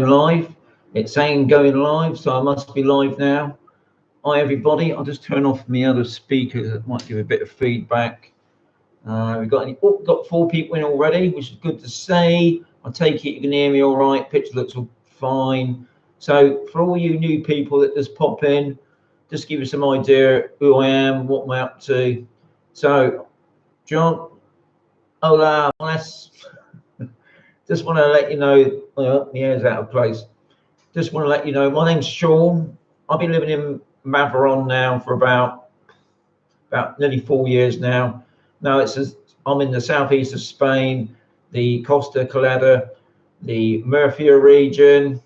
live. It's saying going live, so I must be live now. Hi everybody. I'll just turn off my other speakers. That might give a bit of feedback. We've got 4 people in already, which is good to see. I take it you can hear me all right. Picture looks all fine. So for all you new people that just pop in, just give you some idea who I am, what I'm up to. So, John, hola, buenas. Just want to let you know, well, my hair's out of place. Just want to let you know, my name's Sean. I've been living in Mavaron now for about nearly 4 years now. Now I'm in the southeast of Spain, the Costa Calada, the Murcia region,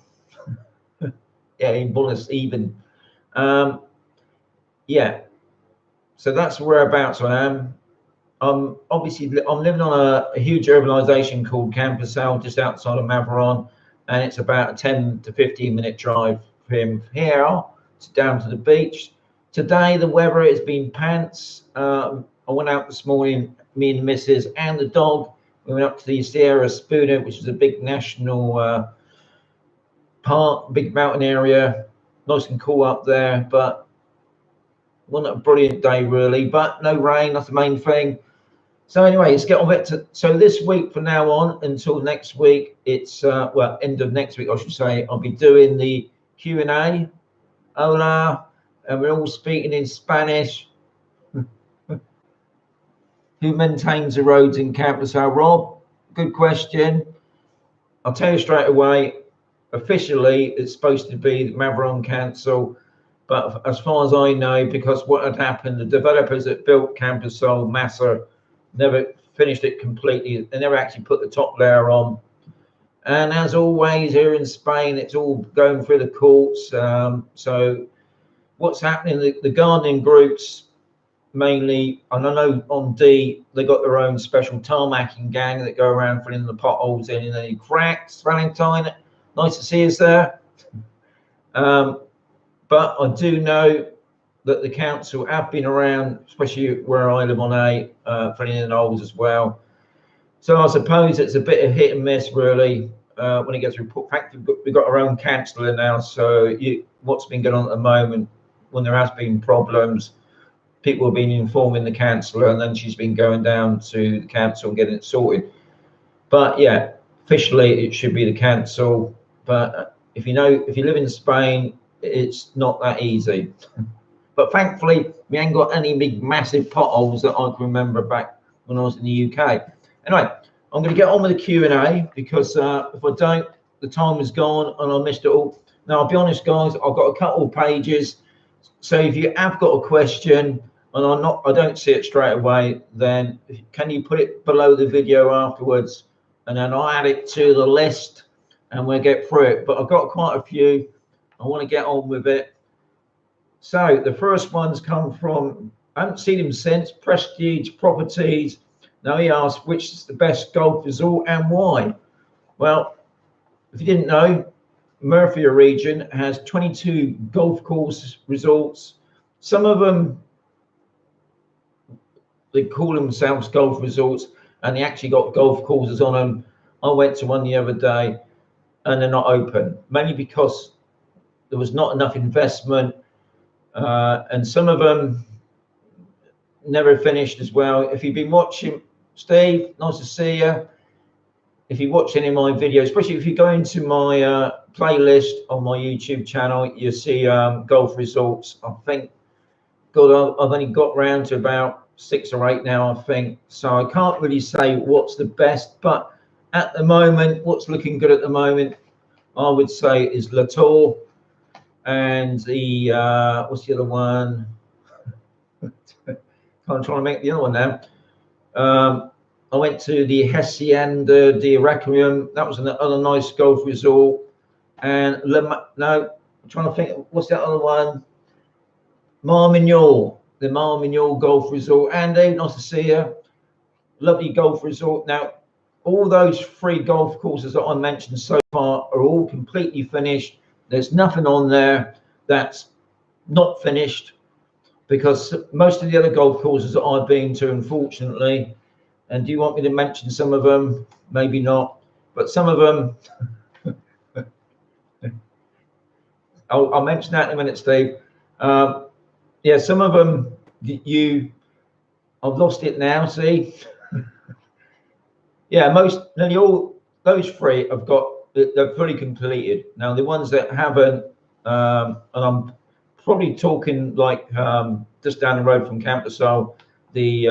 yeah, in Buenos even. Yeah, so that's whereabouts I am. I'm living on a huge urbanization called Campasal, just outside of Mavaron, and it's about a 10 to 15-minute drive from here down to the beach. Today the weather has been pants. I went out this morning, me and the missus and the dog. We went up to the Sierra Espuna, which is a big national park, big mountain area, nice and cool up there. But wasn't a brilliant day really, but no rain. That's the main thing. So anyway, let's get on with it. So this week, from now on until next week, it's well, end of next week, I should say. I'll be doing the Q&A. Hola, and we're all speaking in Spanish. Who maintains the roads in Campasal? Rob, good question. I'll tell you straight away. Officially, it's supposed to be the Mavaron Council, but as far as I know, because what had happened, the developers that built Campasal, Massa, never finished it completely. They never actually put the top layer on. And as always, here in Spain, it's all going through the courts. So what's happening, the gardening groups mainly, and I know on D, they got their own special tarmacking gang that go around filling the potholes in and any cracks. Valentine, nice to see us there. But I do know that the council have been around, especially where I live on A, filling in holes as well. So I suppose it's a bit of hit and miss really when it gets reported. In fact, we've got our own councillor now, so what's been going on at the moment, when there has been problems, people have been informing the councillor, and then she's been going down to the council and getting it sorted. But yeah, officially it should be the council. But if you live in Spain, it's not that easy. But thankfully, we ain't got any big massive potholes that I can remember back when I was in the UK. Anyway, I'm going to get on with the Q&A because if I don't, the time is gone and I missed it all. Now, I'll be honest, guys, I've got a couple of pages. So if you have got a question and I don't see it straight away, then can you put it below the video afterwards, and then I'll add it to the list and we'll get through it. But I've got quite a few. I want to get on with it. So the first one's come from, I haven't seen him since, Prestige Properties. Now he asked, which is the best golf resort and why? Well, if you didn't know, Murcia region has 22 golf course resorts. Some of them, they call themselves golf resorts, and they actually got golf courses on them. I went to one the other day, and they're not open, mainly because there was not enough investment, and some of them never finished as well. If you've been watching, Steve, nice to see you. If you watch any of my videos, especially if you go into my playlist on my YouTube channel, you see golf resorts. I think, God, I've only got round to about 6 or 8 now, I think. So I can't really say what's the best, but at the moment, what's looking good at the moment, I would say, is La Tour and the what's the other one? I'm trying to make the other one now. I went to the Hacienda de Requiem. That was another nice golf resort. And I'm trying to think, what's that other one? Marmignol, the Marmignol Golf Resort. Andy, nice to see you. Lovely golf resort. Now, all those 3 golf courses that I mentioned so far are all completely finished. There's nothing on there that's not finished, because most of the other golf courses that I've been to, unfortunately, and do you want me to mention some of them? Maybe not, but some of them I'll mention that in a minute, Steve. Yeah, some of them I've lost it now. See, yeah, nearly all those three have got, they're fully completed. Now the ones that haven't, and I'm probably talking like just down the road from Camp Soul, the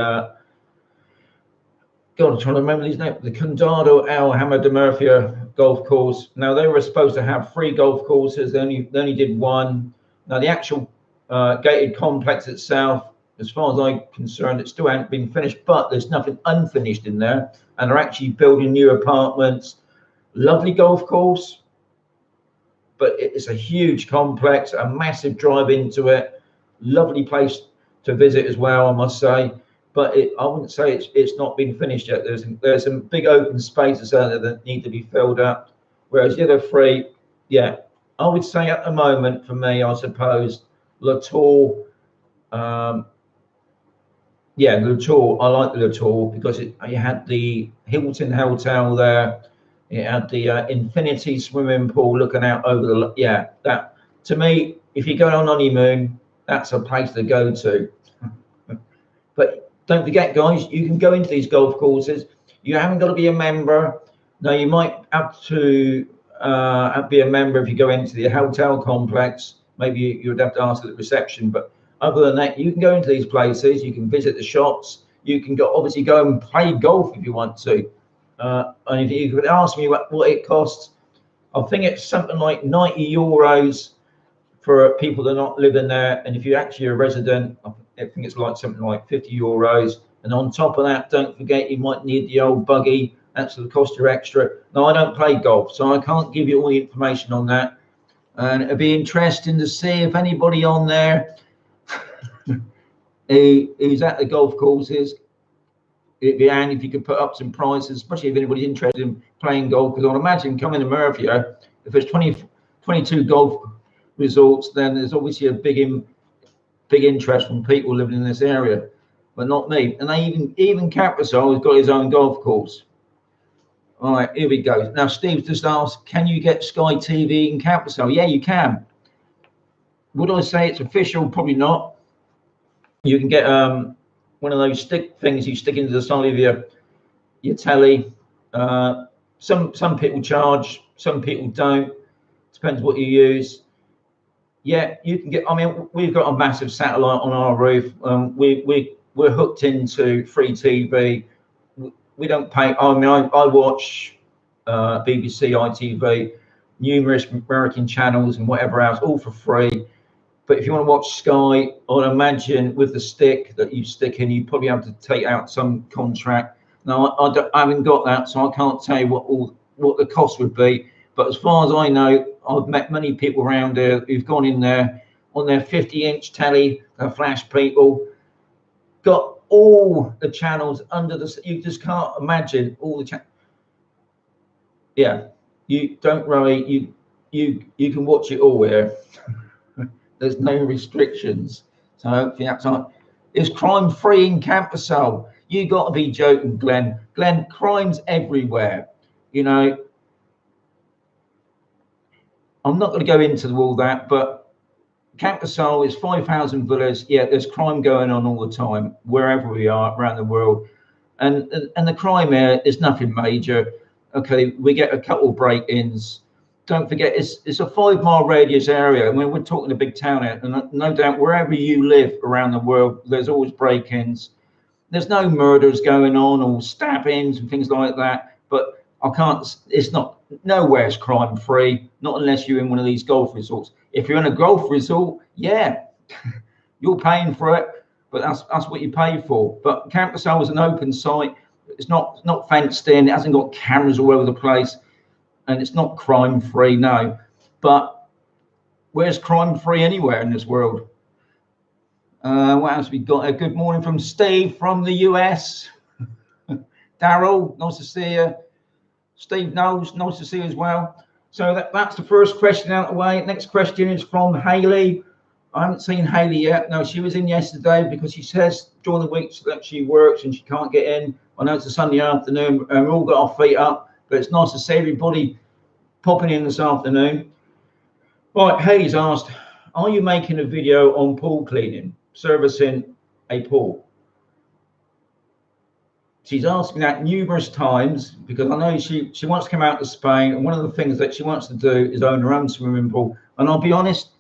God, I'm trying to remember these names. The Condado Al Hamad de Murcia golf course. Now they were supposed to have 3 golf courses. They only did 1. Now the actual gated complex itself, as far as I'm concerned, it still hasn't been finished. But there's nothing unfinished in there, and they're actually building new apartments. Lovely golf course, but it's a huge complex, a massive drive into it. Lovely place to visit as well, I must say. But I wouldn't say it's not been finished yet. There's some big open spaces out there that need to be filled up. Whereas the other 3, yeah, I would say at the moment for me, I suppose, Latour. Yeah, Latour. I like the Latour because you had the Hilton Hotel there. It had the infinity swimming pool looking out over the, yeah, that, to me, if you go on honeymoon, that's a place to go to. But don't forget, guys, you can go into these golf courses. You haven't got to be a member. Now, you might have to be a member if you go into the hotel complex. Maybe you would have to ask at the reception. But other than that, you can go into these places. You can visit the shops. You can obviously go and play golf if you want to. And if you could ask me what it costs, I think it's something like €90 for people that are not living there. And if you're actually a resident, I think it's like something like €50. And on top of that, don't forget you might need the old buggy. That's the cost you extra. Now, I don't play golf, so I can't give you all the information on that. And it'd be interesting to see if anybody on there who's at the golf courses, it'd be handy if you could put up some prices, especially if anybody's interested in playing golf. Because I'd imagine coming to Murcia, if there's 22 golf resorts, then there's obviously a big interest from people living in this area, but not me. And even Caprasol has got his own golf course. All right, here we go. Now, Steve's just asked, can you get Sky TV in Caprasol? Yeah, you can. Would I say it's official? Probably not. You can get one of those stick things you stick into the side of your telly. Some people charge, some people don't. Depends what you use. Yeah, you can get. I mean, we've got a massive satellite on our roof. We're hooked into free TV. We don't pay. I mean, I watch BBC, ITV, numerous American channels, and whatever else, all for free. But if you want to watch Sky, I'd imagine with the stick that you stick in, you probably have to take out some contract. Now, I haven't got that, so I can't tell you what the cost would be. But as far as I know, I've met many people around here who've gone in there on their 50-inch telly, their flash people, got all the channels under the. You just can't imagine all the channels. Yeah, you don't worry. You can watch it all here. There's no restrictions. So hopefully that's not. It's crime-free in Campasol. You got to be joking, Glenn. Glenn, crime's everywhere. You know. I'm not going to go into all that, but Campasol is 5,000 villas. Yeah, there's crime going on all the time, wherever we are around the world. And the crime here is nothing major. Okay, we get a couple break-ins. Don't forget, it's a 5-mile radius area. I mean, we're talking a big town here, and no doubt wherever you live around the world, there's always break-ins. There's no murders going on or stabbings and things like that, but I can't, it's not, nowhere's crime free, not unless you're in one of these golf resorts. If you're in a golf resort, yeah, you're paying for it, but that's what you pay for. But Campasol is an open site. It's not fenced in. It hasn't got cameras all over the place, and it's not crime free, no. But where's crime free anywhere in this world? What else we got? A good morning from Steve from the US. Daryl, nice to see you. Steve knows, nice to see you as well. So that's the first question out of the way. Next question is from Haley. I haven't seen Haley yet. No, she was in yesterday because she says during the week that she works and she can't get in. I know it's a Sunday afternoon and we've all got our feet up, but it's nice to see everybody popping in this afternoon. Right, Hayes asked, are you making a video on pool cleaning, servicing a pool? She's asked me that numerous times because I know she wants to come out to Spain, and one of the things that she wants to do is own her own swimming pool. And I'll be honest,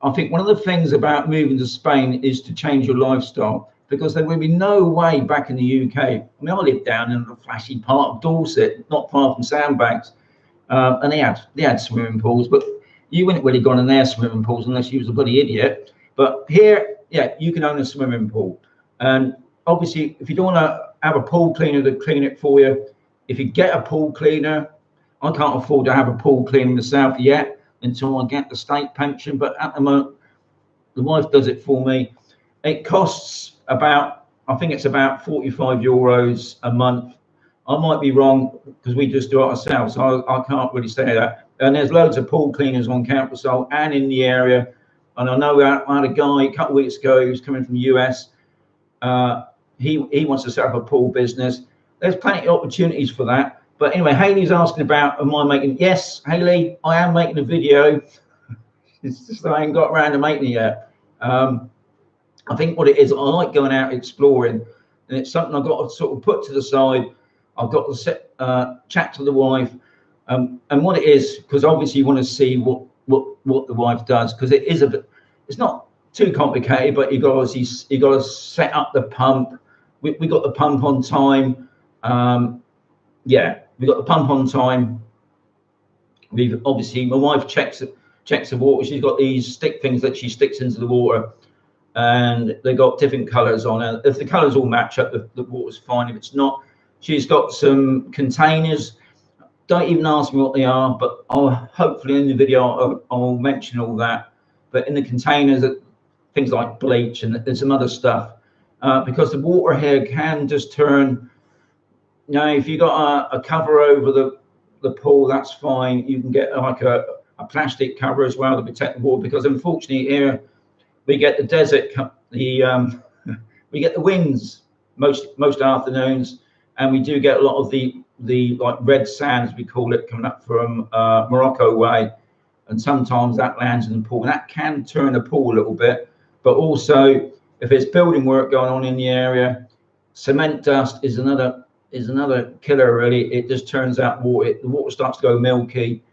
I think one of the things about moving to Spain is to change your lifestyle, because there will be no way back in the UK. I mean, I lived down in the flashy part of Dorset, not far from Sandbanks, and they had swimming pools, but you wouldn't really gone in their swimming pools unless you was a bloody idiot. But here, yeah, you can own a swimming pool, and obviously, if you don't want to have a pool cleaner to clean it for you, if you get a pool cleaner, I can't afford to have a pool cleaner myself yet until I get the state pension, but at the moment, the wife does it for me. It costs about, I think it's about 45 euros a month. I might be wrong because we just do it ourselves, so I can't really say that. And there's loads of pool cleaners on Camp Sol and in the area. And I know I had a guy a couple of weeks ago who was coming from the US. He wants to set up a pool business. There's plenty of opportunities for that. But anyway, Haley's asking about, am I making? Yes, Haley, I am making a video. It's just that I ain't got around to making it yet. I think what it is, I like going out exploring, and it's something I've got to sort of put to the side. I've got to chat to the wife, and what it is, because obviously you want to see what the wife does, because it is a bit, it's not too complicated, but you got to set up the pump. We got the pump on time. Yeah, we got the pump on time. We've obviously, my wife checks the water. She's got these stick things that she sticks into the water, and they've got different colors on it. If the colors all match up, the water's fine. If it's not, she's got some containers. Don't even ask me what they are, but I'll hopefully in the video I'll mention all that. But in the containers, things like bleach and some other stuff, because the water here can just turn. You know, if you got a cover over the pool, that's fine. You can get like a plastic cover as well to protect the water, because unfortunately here we get the desert, we get the winds most afternoons, and we do get a lot of the like red sand, as we call it, coming up from Morocco way, and sometimes that lands in the pool, and that can turn the pool a little bit. But also, if there's building work going on in the area, cement dust is another killer. Really, it just turns out water. The water starts to go milky.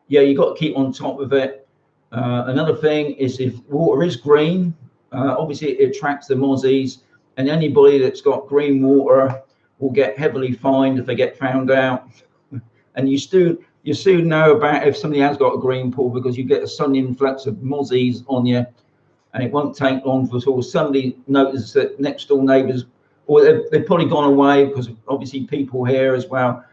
Yeah, you got to keep on top of it. Another thing is, if water is green, obviously it attracts the mozzies, and anybody that's got green water will get heavily fined if they get found out. And you soon know about if somebody has got a green pool, because you get a sudden influx of mozzies on you, and it won't take long for somebody notices that next door neighbours, or they've probably gone away, because obviously people here as well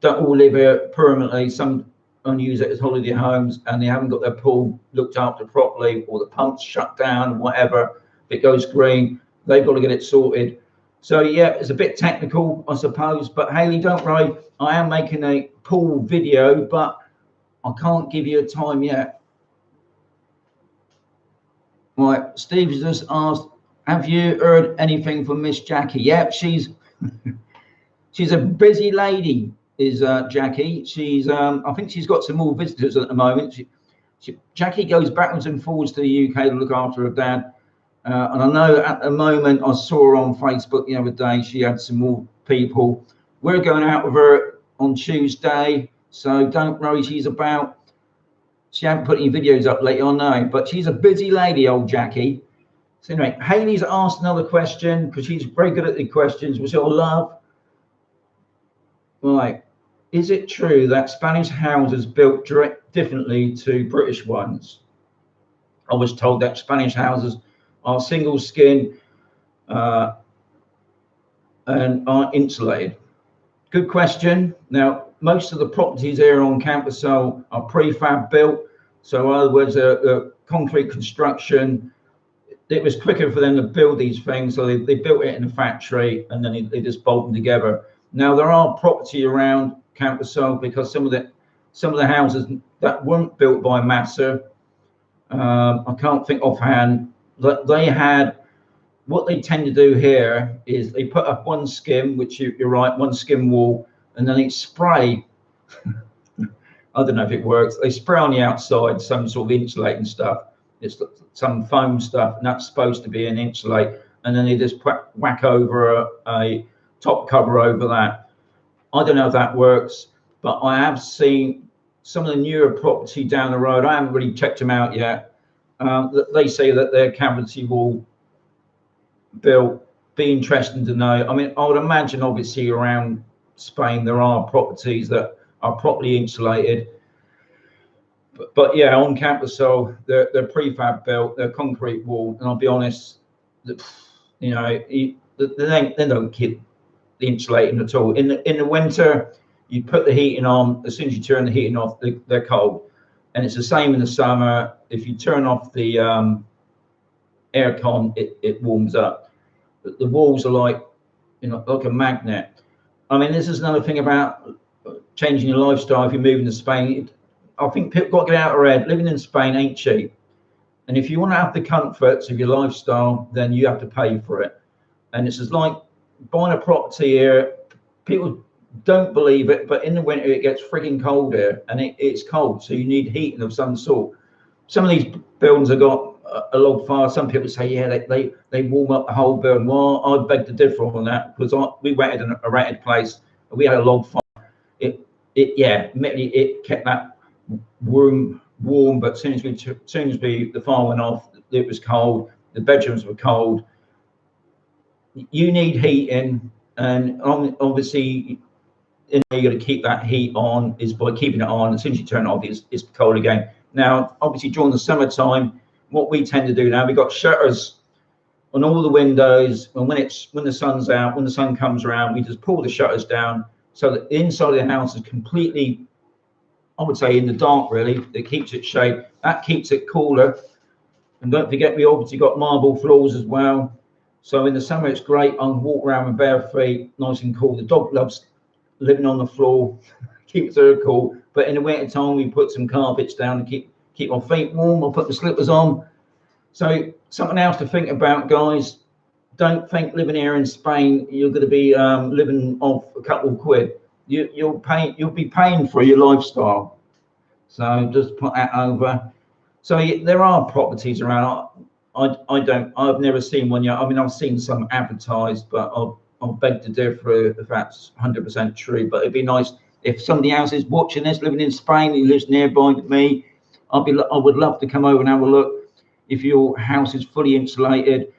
don't all live here permanently. Some only use it as holiday homes, and they haven't got their pool looked after properly, or the pump's shut down, whatever. If it goes green, they've got to get it sorted. So yeah, it's a bit technical, I suppose. But Haley, don't worry, I am making a pool video, but I can't give you a time yet. Right, Steve just asked, have you heard anything from Miss Jackie? Yeah, she's a busy lady, is Jackie. She's I think she's got some more visitors at the moment. Jackie goes backwards and forwards to the UK to look after her dad. And I know at the moment, I saw her on Facebook the other day, she had some more people. We're going out with her on Tuesday, so don't worry, she's about. She hasn't put any videos up lately, I know, but she's a busy lady, old Jackie. So anyway, Haley's asked another question, because she's very good at the questions, which I love. Right, is it true that Spanish houses built differently to British ones? I was told that Spanish houses are single skin and aren't insulated. Good question. Now, most of the properties here on Camp Sol are prefab built. So in other words, a concrete construction. It was quicker for them to build these things. So they built it in a factory, and then they just bolt them together. Now, there are property around Camp Sol, because some of the houses that weren't built by Massa, I can't think offhand, that they had. What they tend to do here is they put up one skim, which you're right, one skim wall, and then they spray I don't know if it works. They spray on the outside some sort of insulating stuff. It's some foam stuff, and that's supposed to be an insulate. And then they just whack over a top cover over that. I don't know if that works, but I have seen some of the newer property down the road. I haven't really checked them out yet. They say that their cavity wall built. Be interesting to know. I mean, I would imagine obviously around Spain there are properties that are properly insulated. But yeah, on Campusol, they're prefab built, they're concrete wall, and I'll be honest, you know, they don't keep the insulating at all. In the winter, you put the heating on. As soon as you turn the heating off, they're cold, and it's the same in the summer. If you turn off the aircon, it warms up. The walls are like, you know, like a magnet. I mean, this is another thing about changing your lifestyle. If you're moving to Spain, I think people got to get out of their head. Living in Spain ain't cheap, and if you want to have the comforts of your lifestyle, then you have to pay for it. And it's just like buying a property here. People don't believe it, but in the winter it gets freaking cold here, and it's cold, so you need heating of some sort. Some of these buildings have got a log fire. Some people say, yeah, they warm up the whole building. Well, I beg to differ on that, because we rented a rented place, and we had a log fire. It kept that room warm, but as soon as the fire went off, it was cold. The bedrooms were cold. You need heating, and obviously, you're going to keep that heat on is by keeping it on. As soon as you turn it off, it's cold again. Now, obviously, during the summertime, what we tend to do now, we've got shutters on all the windows, and when the sun's out, when the sun comes around, we just pull the shutters down so that the inside of the house is completely, I would say, in the dark. Really, it keeps it shade. That keeps it cooler. And don't forget, we obviously got marble floors as well. So in the summer, it's great. I can walk around with bare feet, nice and cool. The dog loves living on the floor, keeps her cool. But in the winter time, we put some carpets down to keep our feet warm. I'll put the slippers on. So something else to think about, guys. Don't think living here in Spain, you're going to be living off a couple of quid. You'll be paying for your lifestyle. So just put that over. So there are properties around. I've never seen one yet. I mean, I've seen some advertised, but I'll beg to differ if that's 100% true. But it'd be nice if somebody else is watching this, living in Spain, who lives nearby me. I would love to come over and have a look. If your house is fully insulated,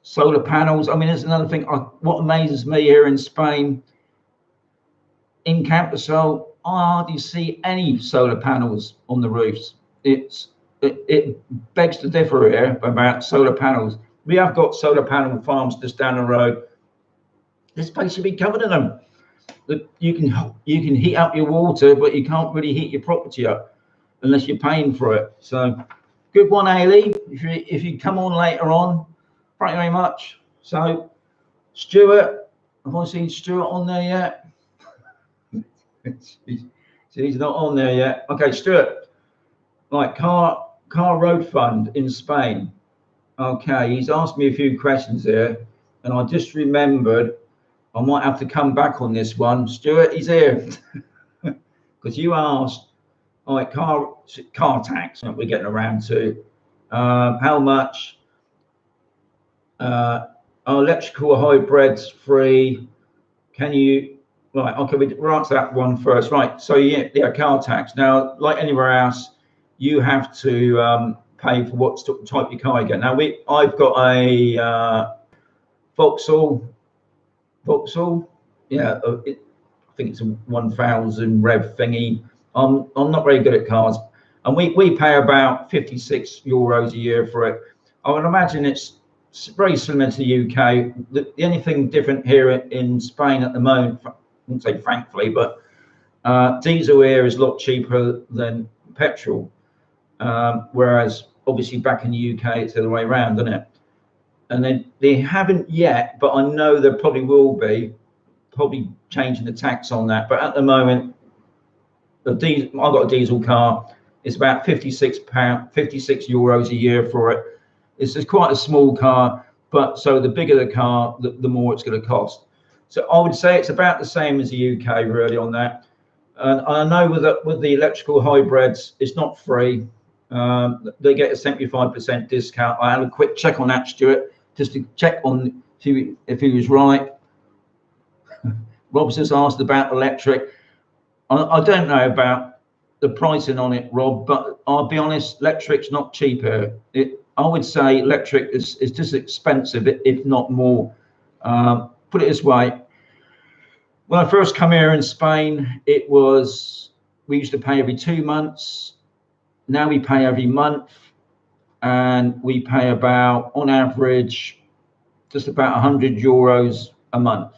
solar panels. I mean, there's another thing. What amazes me here in Spain, in Campusol, I hardly see any solar panels on the roofs. It begs to differ here about solar panels. We have got solar panel farms just down the road. This place should be covered in them. You can heat up your water, but you can't really heat your property up unless you're paying for it. So good one, Ailey. If you come on later on, thank you very much. So Stuart, have I seen Stuart on there yet? He's not on there yet. Okay, Stuart. Right, car road fund in Spain. Okay, he's asked me a few questions here, and I just remembered I might have to come back on this one. Stuart, he's here because you asked, all right, car tax that we're getting around to. How much? Electrical hybrids free? Can you? Right, okay, we'll answer that one first. Right, so yeah, car tax. Now, like anywhere else, you have to pay for what type of car you get. Now, I've got a Vauxhall. Yeah, I think it's a 1000 rev thingy. I'm not very good at cars, and we pay about 56 euros a year for it. I would imagine it's very similar to the UK. The only thing different here in Spain at the moment, I wouldn't say thankfully, but diesel here is a lot cheaper than petrol. Whereas obviously back in the UK it's the other way around, isn't it? And they haven't yet, but I know there probably will be, probably changing the tax on that. But at the moment, I've got a diesel car. It's about 56 euros a year for it. It's just quite a small car, but so the bigger the car, the more it's going to cost. So I would say it's about the same as the UK really on that. And I know with the electrical hybrids, it's not free. They get a 75% discount. I had a quick check on that, Stuart, just to check on if he was right. Rob's just asked about electric. I don't know about the pricing on it, Rob, but I'll be honest, electric's not cheaper. I would say electric is just expensive, if not more. Put it this way, when I first come here in Spain, we used to pay every 2 months. Now we pay every month, and we pay about, on average, just about €100 a month.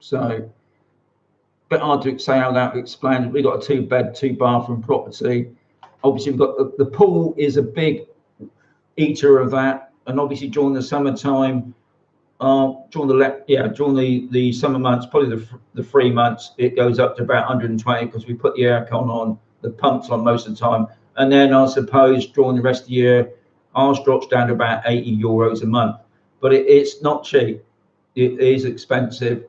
So a bit hard to say how that explains. We've got a 2-bed, 2-bathroom property. Obviously, we've got the pool is a big eater of that, and obviously during the summertime, during the summer months, probably the 3 months, it goes up to about 120 because we put the aircon on, the pumps on most of the time, and then I suppose during the rest of the year, ours drops down to about €80 a month. But it's not cheap. It is expensive.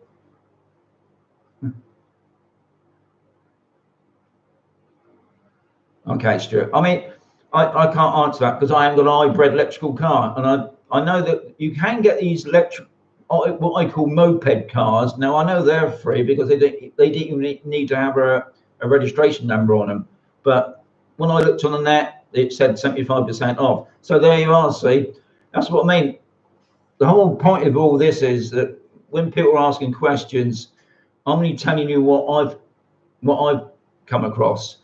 Okay, Stuart. I mean, I can't answer that because I haven't got an hybrid electrical car, and I know that you can get these electric, what I call moped cars. Now I know they're free because they didn't even need to have a registration number on them. But when I looked on the net, it said 75% off. So there you are. See, that's what I mean. The whole point of all this is that when people are asking questions, I'm only telling you what I've come across,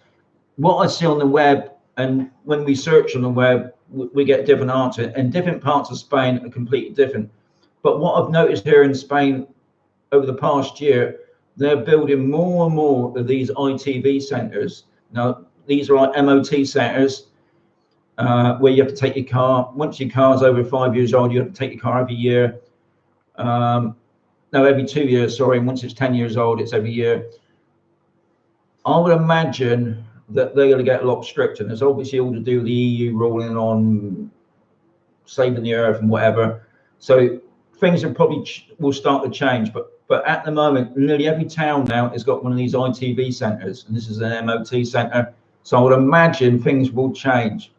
what I see on the web, and when we search on the web, we get different answers. And different parts of Spain are completely different. But what I've noticed here in Spain over the past year, they're building more and more of these ITV centres. Now, these are like MOT centres where you have to take your car. Once your car's over 5 years old, you have to take your car every year. No, every 2 years, sorry. And once it's 10 years old, it's every year. I would imagine that they're going to get a lot stricter. And there's obviously all to do with the EU ruling on saving the earth and whatever. So things are probably will start to change. But at the moment, nearly every town now has got one of these ITV centres, and this is an MOT centre. So I would imagine things will change.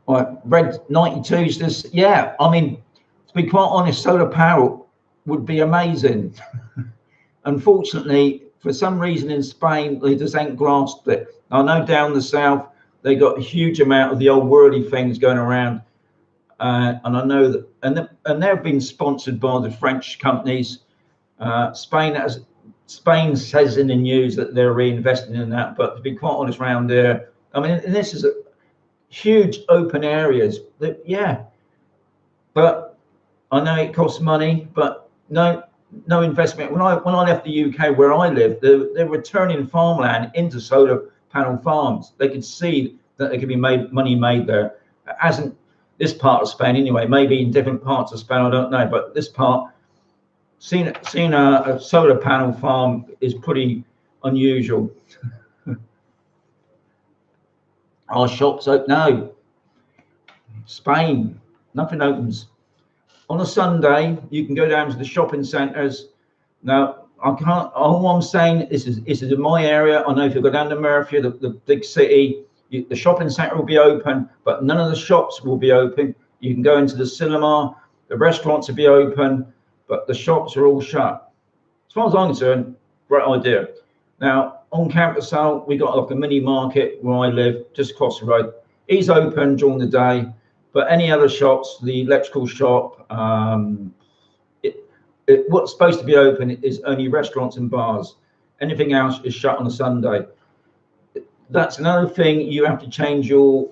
Right, Red 92 says, yeah, I mean, to be quite honest, solar power would be amazing. Unfortunately, for some reason in Spain, they just ain't grasped it. I know down the south, they got a huge amount of the old worldly things going around. And I know that, and they're being sponsored by the French companies. Spain says in the news that they're reinvesting in that, but to be quite honest, around there, I mean, and this is a huge open areas. Yeah, but I know it costs money, but no investment. When I left the UK, where I live, they're returning farmland into solar panel farms. They could see that there could be money made there. It hasn't this part of Spain anyway. Maybe in different parts of Spain, I don't know. But this part, seeing a solar panel farm is pretty unusual. Our shops open. No, Spain, nothing opens. On a Sunday, you can go down to the shopping centres. Now, I can't. All I'm saying is in my area. I know if you go down to Murphy, the big city, the shopping centre will be open, but none of the shops will be open. You can go into the cinema, the restaurants will be open, but the shops are all shut. As far as I'm concerned, great idea. Now, on Campersal, we got like a mini market where I live, just across the road. He's open during the day, but any other shops, the electrical shop, what's supposed to be open is only restaurants and bars. Anything else is shut on a Sunday. That's another thing you have to change your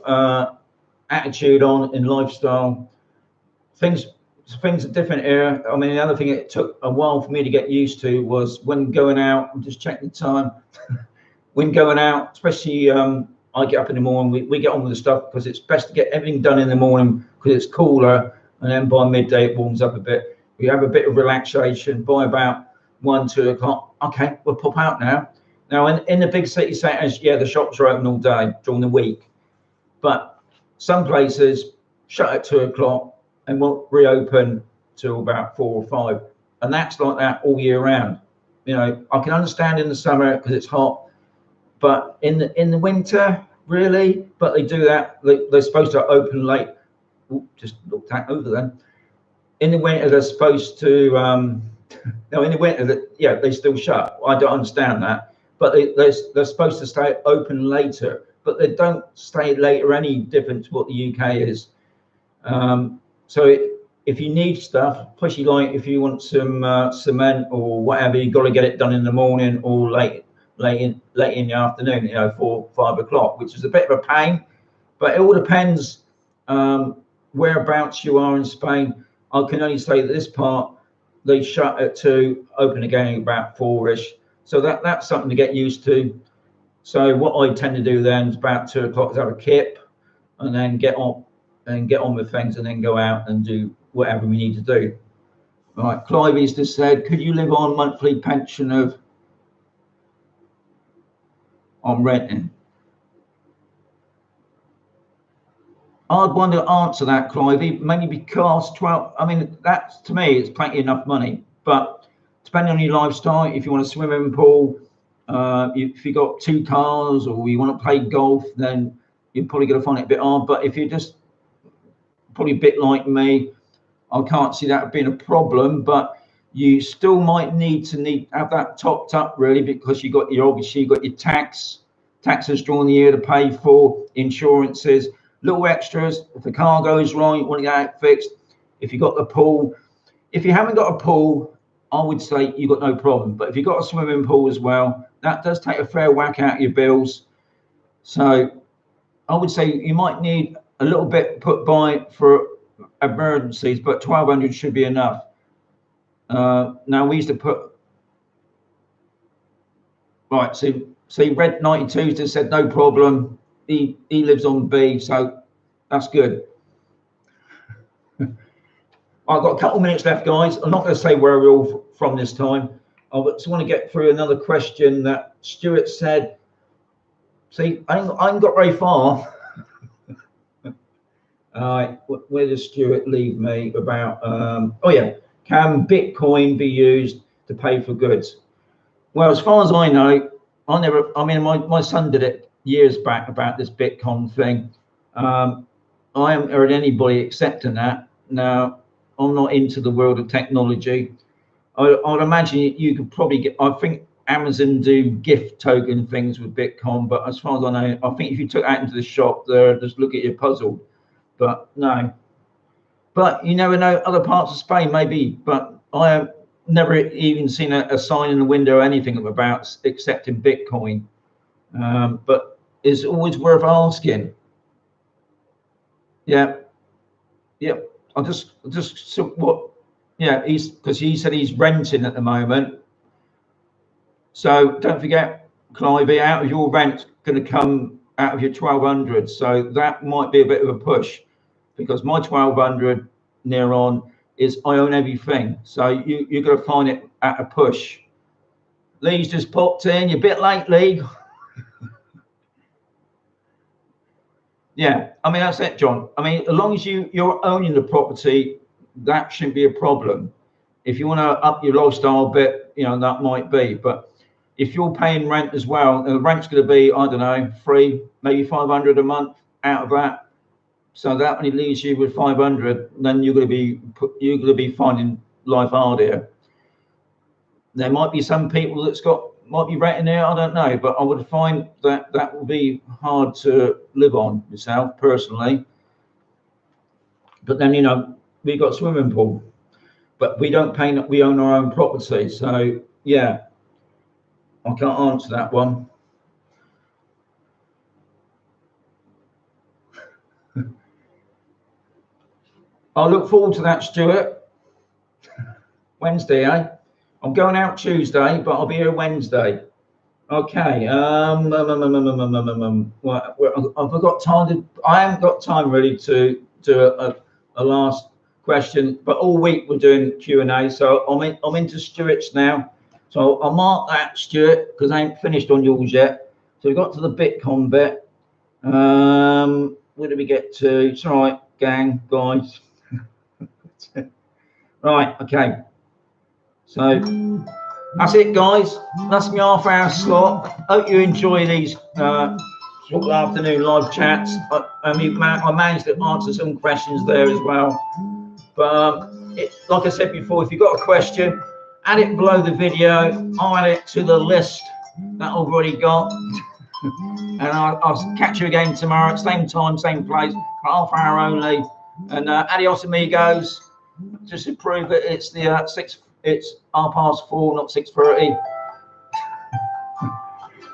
attitude on in lifestyle. Things are different here. I mean, the other thing it took a while for me to get used to was when going out. I'm just checking the time. When going out, especially I get up in the morning, we get on with the stuff because it's best to get everything done in the morning because it's cooler, and then by midday it warms up a bit. We have a bit of relaxation by about 1, 2 o'clock. Okay, we'll pop out now. Now in the big city centres, yeah, the shops are open all day during the week, but some places shut at 2 o'clock and won't reopen till about 4 or 5, and that's like that all year round. You know, I can understand in the summer because it's hot, but in the winter, really. But they do that. They're supposed to open late. Ooh, just looked that over then. In the winter, they're supposed to. No, in the winter, yeah, they still shut. I don't understand that, but they're supposed to stay open later, but they don't stay later any different to what the UK is. So if you need stuff, especially like if you want some cement or whatever, you've got to get it done in the morning or late in the afternoon, you know, 4, 5 o'clock, which is a bit of a pain. But it all depends whereabouts you are in Spain. I can only say that this part they shut at 2, open again about 4ish. So that's something to get used to. So what I tend to do then is about 2 o'clock is have a kip, and then get on with things, and then go out and do whatever we need to do. All right, Clivey's just said, could you live on monthly pension on renting? I'd want to answer that, Clivey, mainly because 12, I mean, that to me is plenty enough money, but depending on your lifestyle, if you want a swimming pool, if you got 2 cars, or you want to play golf, then you're probably going to find it a bit hard. But if you're just probably a bit like me, I can't see that being a problem, but you still might need to have that topped up, really, because obviously you got your taxes during the year to pay for, insurances, little extras. If the car goes wrong, you want to get it fixed. If you got the pool, if you haven't got a pool, I would say you've got no problem. But if you've got a swimming pool as well, that does take a fair whack out of your bills. So I would say you might need a little bit put by for emergencies, but 1,200 should be enough. Now we used to put, right, so see, Red 92 just said no problem. He lives on B, so that's good. I've got a couple of minutes left, guys. I'm not going to say where we're all from this time. I just want to get through another question that Stuart said. See, I haven't got very far. Where does Stuart leave me about? Oh yeah, can Bitcoin be used to pay for goods? Well, as far as I know, I mean, my son did it years back about this Bitcoin thing. I haven't heard anybody accepting that. Now, I'm not into the world of technology. I'd imagine you could probably get, I think Amazon do gift token things with Bitcoin, but as far as I know, I think if you took that into the shop, they'll just look at you puzzled. But no. But you never know, other parts of Spain maybe, but I have never even seen a sign in the window or anything about accepting Bitcoin. But it's always worth asking. Yeah. I just so what? Yeah, because he said he's renting at the moment. So don't forget, Clivey, out of your rent going to come out of your 1,200. So that might be a bit of a push, because my 1,200 near on is I own everything. So you're going to find it at a push. Lee's just popped in. You're a bit late, Lee. Yeah, I mean, that's it, John. I mean, as long as you're owning the property, that shouldn't be a problem. If you want to up your lifestyle a bit, you know, that might be. But if you're paying rent as well, the rent's going to be, I don't know, 3, maybe 500 a month out of that. So that only leaves you with 500. Then you're going to be finding life hard here. There might be some people might be renting there, I don't know, but I would find that will be hard to live on yourself personally. But then, you know, we've got a swimming pool, but we don't pay, we own our own property. So yeah, I can't answer that one. I look forward to that, Stuart. Wednesday, eh? I'm going out Tuesday, but I'll be here Wednesday. Okay. Well, I've got time I haven't got time really to do a last question, but all week we're doing Q&A. So I'm into Stuart's now. So I'll mark that, Stuart, because I ain't finished on yours yet. So we got to the Bitcoin bit. Where did we get to? It's all right, gang, guys. Right, okay. So That's it, guys. That's my half-hour slot. Hope you enjoy these sort of afternoon live chats. I managed to answer some questions there as well. But like I said before, if you've got a question, add it below the video. I'll add it to the list that I've already got. And I'll catch you again tomorrow, same time, same place, for half hour only. And adios amigos. Just to prove that it's the it's 4:30, not 6:30.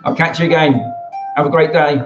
I'll catch you again. Have a great day.